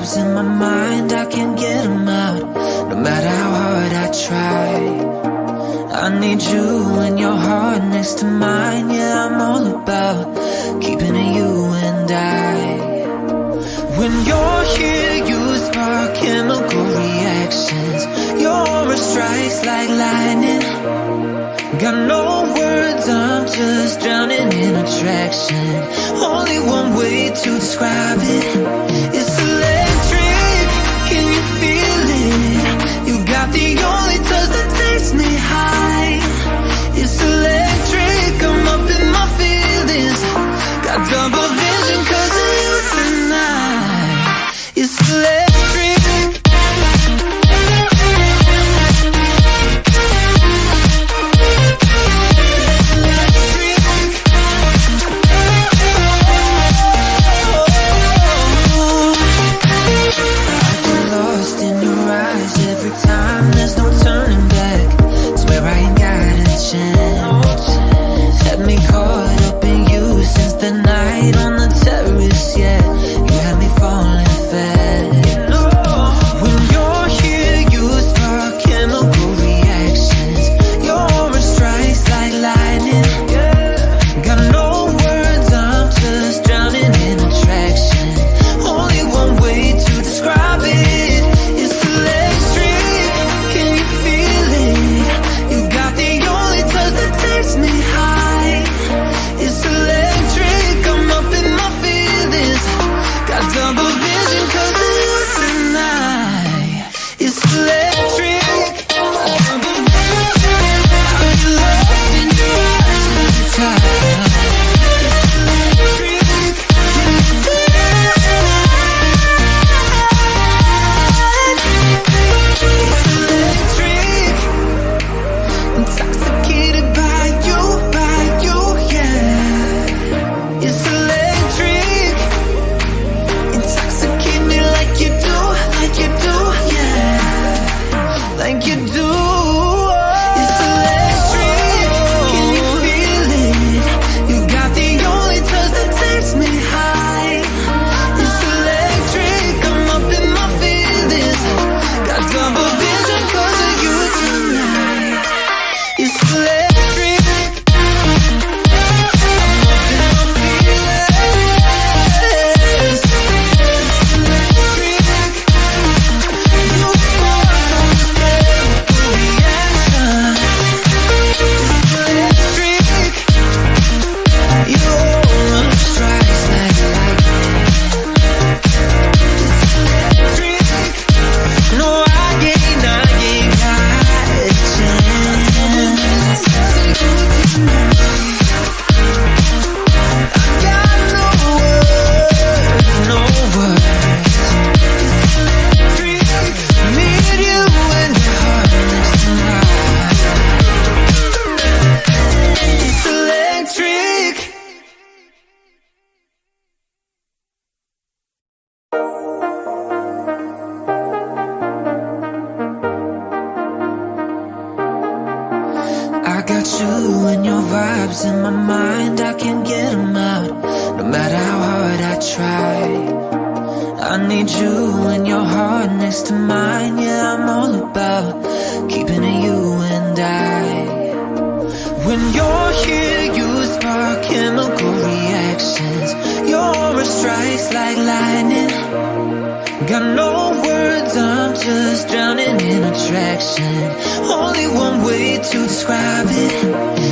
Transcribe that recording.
vibes in my mind, I can't get them out, no matter how hard I try. I need you and your heart next to mine. Yeah, I'm all about keeping it you and I. When you're here, you spark chemical reactions. Your aura strikes like lightning. Got no words, I'm just drowning in attraction. Only one way to describe it. It's electric, can you feel it? You got the only touch that takes me high. It's electric, I'm up in my feelings. Got double vision 'cause of you tonight. It's electric. In my mind, I can't get them out, no matter how hard I try. I need you and your heart next to mine. Yeah, I'm all about keeping it you and I. When you're here, you spark chemical reactions. Your aura strikes like lightning. Got no words, I'm just drowning in attraction. Only one way to describe it.